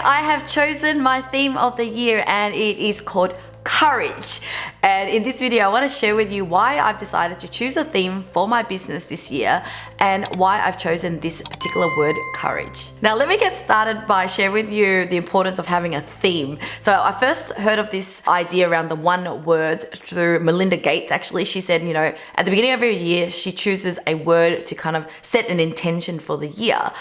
I have chosen my theme of the year and it is called courage. And in this video, I want to share with you why I've decided to choose a theme for my business this year and why I've chosen this particular word, courage. Now, let me get started by sharing with you the importance of having a theme. So I first heard of this idea around the one word through Melinda Gates. Actually, she said, at the beginning of every year, she chooses a word to kind of set an intention for the year.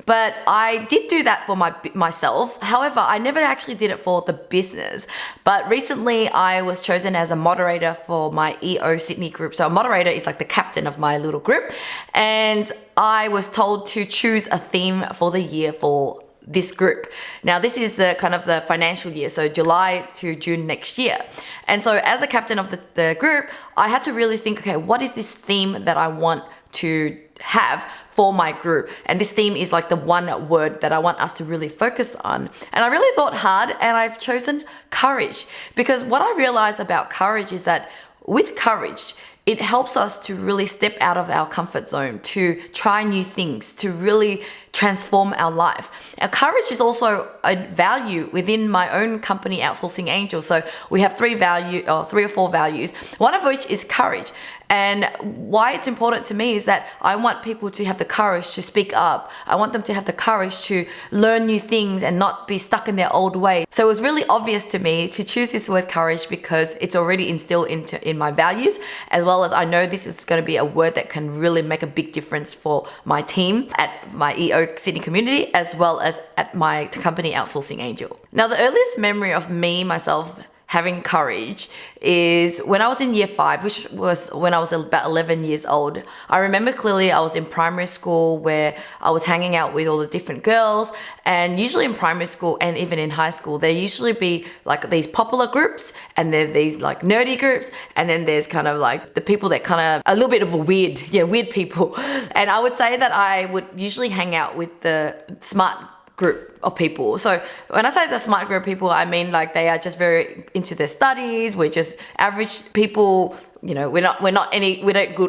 But I did do that for myself. However, I never actually did it for the business. But recently I was chosen as a moderator for my EO Sydney group. So a moderator is like the captain of my little group. And I was told to choose a theme for the year for this group. Now, this is the kind of the financial year, so July to June next year. And so as a captain of the group, I had to really think, okay, what is this theme that I want to have for my group? And this theme is like the one word that I want us to really focus on. And I really thought hard and I've chosen courage, because what I realized about courage is that with courage, it helps us to really step out of our comfort zone, to try new things, to really transform our life. Our courage is also a value within my own company, Outsourcing Angel. So we have three or four values, one of which is courage. And why it's important to me is that I want people to have the courage to speak up. I want them to have the courage to learn new things and not be stuck in their old way. So it was really obvious to me to choose this word courage because it's already instilled in my values, as well as I know this is going to be a word that can really make a big difference for my team at my EO Sydney community, as well as at my company Outsourcing Angel. Now, the earliest memory of myself having courage is when I was in year 5, which was when I was about 11 years old. I remember clearly I was in primary school where I was hanging out with all the different girls, and usually in primary school and even in high school, there usually be like these popular groups and then these like nerdy groups, and then there's kind of like the people that kind of a little bit of a weird people. And I would say that I would usually hang out with the smart group of people. So when I say the smart group of people, I mean like they are just very into their studies. We're just average people. We don't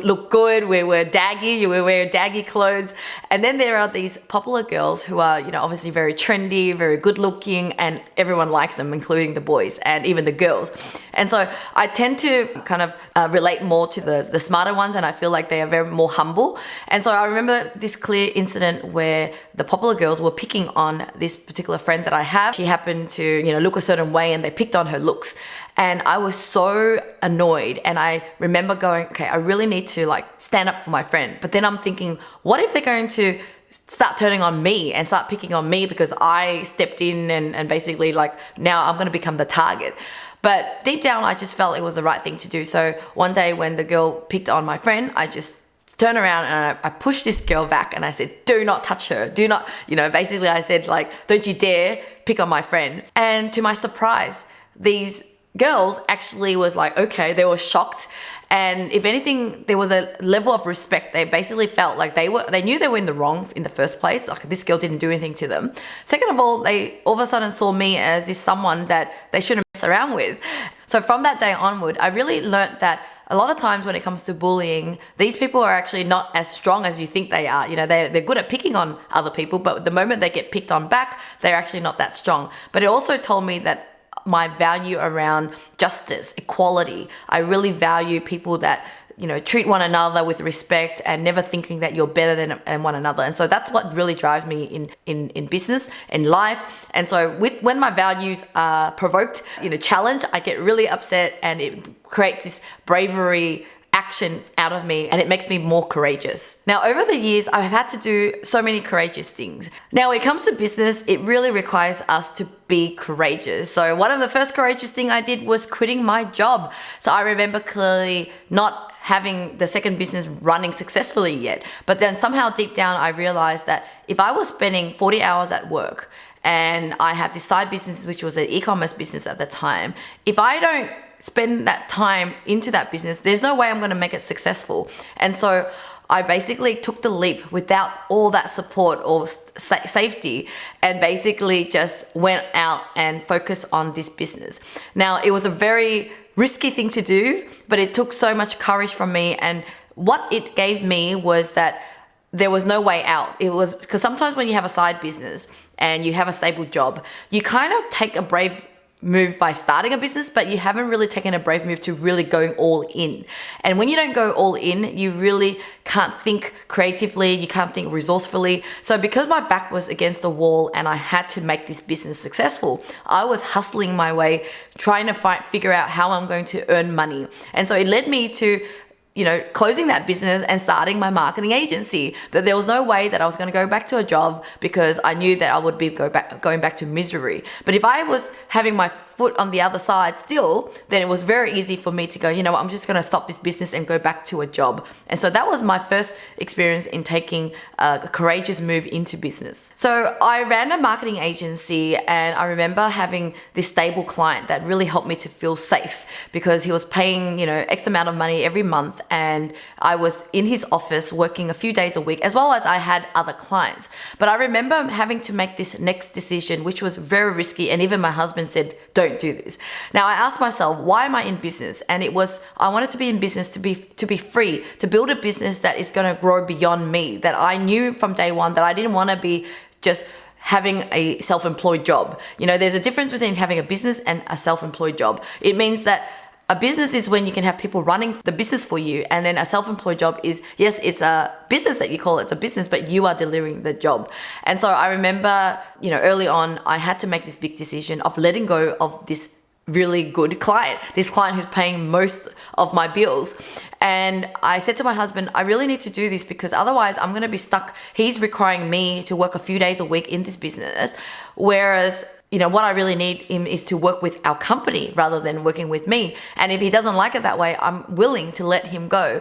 look good. We wear daggy clothes. And then there are these popular girls who are, obviously very trendy, very good looking, and everyone likes them, including the boys and even the girls. And so I tend to kind of relate more to the smarter ones, and I feel like they are very more humble. And so I remember this clear incident where the popular girls were picking on this particular friend that I have. She happened to, look a certain way, and they picked on her looks. And I was so annoyed, and I remember going, okay, I really need to like stand up for my friend. But then I'm thinking, what if they're going to start turning on me and start picking on me because I stepped in and basically like now I'm going to become the target. But deep down, I just felt it was the right thing to do. So one day when the girl picked on my friend, I just turned around and I pushed this girl back and I said, do not touch her. Do not, basically I said like, don't you dare pick on my friend. And to my surprise, these girls actually was like, okay, they were shocked. And if anything, there was a level of respect. They basically felt like they knew they were in the wrong in the first place. Like this girl didn't do anything to them. Second of all, they all of a sudden saw me as this someone that they shouldn't mess around with. So from that day onward, I really learned that a lot of times when it comes to bullying, these people are actually not as strong as you think they are. They're good at picking on other people, but the moment they get picked on back, they're actually not that strong. But it also told me that my value around justice, equality. I really value people that, treat one another with respect and never thinking that you're better than one another. And so that's what really drives me in business, in life. And so when my values are provoked, challenged, I get really upset, and it creates this bravery action out of me, and it makes me more courageous. Now, over the years, I've had to do so many courageous things. Now, when it comes to business, it really requires us to be courageous. So one of the first courageous thing I did was quitting my job. So I remember clearly not having the second business running successfully yet. But then somehow deep down, I realized that if I was spending 40 hours at work and I have this side business, which was an e-commerce business at the time, if I don't spend that time into that business, there's no way I'm going to make it successful. And so I basically took the leap without all that support or safety, and basically just went out and focused on this business. Now, it was a very risky thing to do, but it took so much courage from me. And what it gave me was that there was no way out. It was because sometimes when you have a side business and you have a stable job, you kind of take a brave move by starting a business, but you haven't really taken a brave move to really going all in. And when you don't go all in, you really can't think creatively, you can't think resourcefully. So because my back was against the wall and I had to make this business successful, I was hustling my way, trying to figure out how I'm going to earn money. And so it led me to closing that business and starting my marketing agency. That there was no way that I was going to go back to a job, because I knew that I would be going back to misery. But if I was having my foot on the other side still, then it was very easy for me to go, you know what, I'm just going to stop this business and go back to a job. And so that was my first experience in taking a courageous move into business. So I ran a marketing agency, and I remember having this stable client that really helped me to feel safe, because he was paying, X amount of money every month, and I was in his office working a few days a week, as well as I had other clients. But I remember having to make this next decision, which was very risky, and even my husband said, don't do this. Now I asked myself, why am I in business? And it was, I wanted to be in business to be free, to build a business that is going to grow beyond me, that I knew from day one that I didn't want to be just having a self-employed job. There's a difference between having a business and a self-employed job. It means that a business is when you can have people running the business for you, and then a self-employed job is, yes, it's a business that you call it's a business, but you are delivering the job. And so I remember, early on, I had to make this big decision of letting go of this really good client, this client who's paying most of my bills. And I said to my husband, I really need to do this, because otherwise I'm going to be stuck. He's requiring me to work a few days a week in this business, whereas what I really need him is to work with our company rather than working with me. And if he doesn't like it that way, I'm willing to let him go.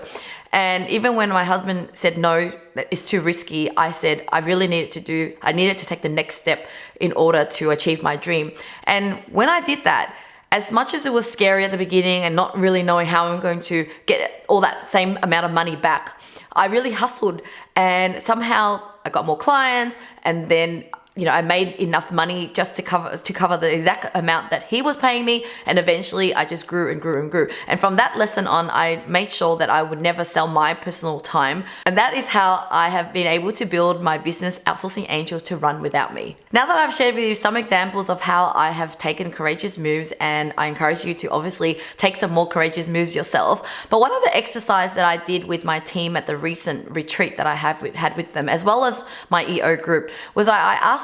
And even when my husband said no, that it's too risky, I said I needed to take the next step in order to achieve my dream. And when I did that, as much as it was scary at the beginning and not really knowing how I'm going to get all that same amount of money back, I really hustled, and somehow I got more clients, and then I made enough money just to cover the exact amount that he was paying me. And eventually I just grew and grew and grew. And from that lesson on, I made sure that I would never sell my personal time. And that is how I have been able to build my business, Outsourcing Angel, to run without me. Now that I've shared with you some examples of how I have taken courageous moves, and I encourage you to obviously take some more courageous moves yourself. But one of the exercises that I did with my team at the recent retreat that I had with them, as well as my EO group, was I asked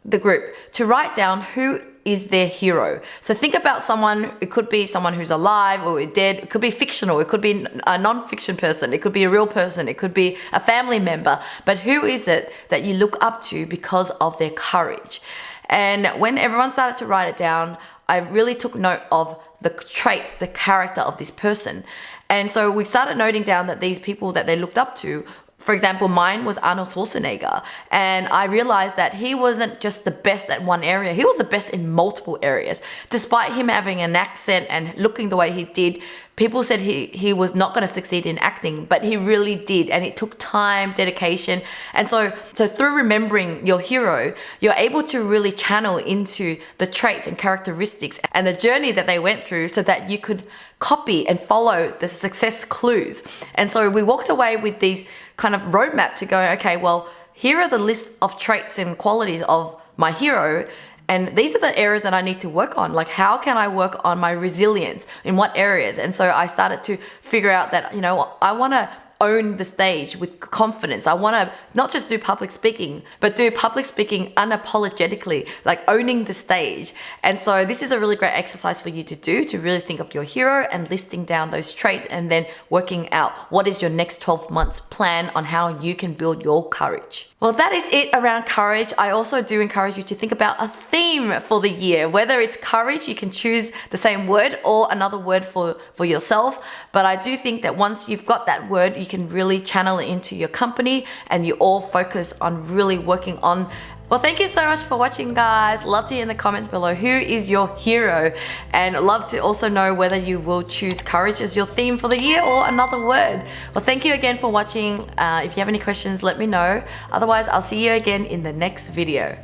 the group to write down who is their hero. So think about someone. It could be someone who's alive or dead. It could be fictional. It could be a non-fiction person. It could be a real person. It could be a family member. But who is it that you look up to because of their courage? And when everyone started to write it down, I really took note of the traits, the character of this person. And so we started noting down that these people that they looked up to, for example, mine was Arnold Schwarzenegger, and I realized that he wasn't just the best at one area, he was the best in multiple areas. Despite him having an accent and looking the way he did, people said he was not going to succeed in acting, but he really did, and it took time, dedication. And so through remembering your hero, you're able to really channel into the traits and characteristics and the journey that they went through, so that you could copy and follow the success clues. And so we walked away with these kind of roadmap to go, okay, well, here are the list of traits and qualities of my hero, and these are the areas that I need to work on. Like, how can I work on my resilience? In what areas? And so I started to figure out that, I want to own the stage with confidence. I want to not just do public speaking, but do public speaking unapologetically, like owning the stage. And so this is a really great exercise for you to do, to really think of your hero and listing down those traits, and then working out what is your next 12 months plan on how you can build your courage. Well, that is it around courage. I also do encourage you to think about a theme for the year. Whether it's courage, you can choose the same word or another word for yourself. But I do think that once you've got that word, you can really channel it into your company, and you all focus on really working on. Well, thank you so much for watching, guys. Love to hear in the comments below who is your hero, and love to also know whether you will choose courage as your theme for the year or another word. Well, thank you again for watching. If you have any questions, let me know. Otherwise, I'll see you again in the next video.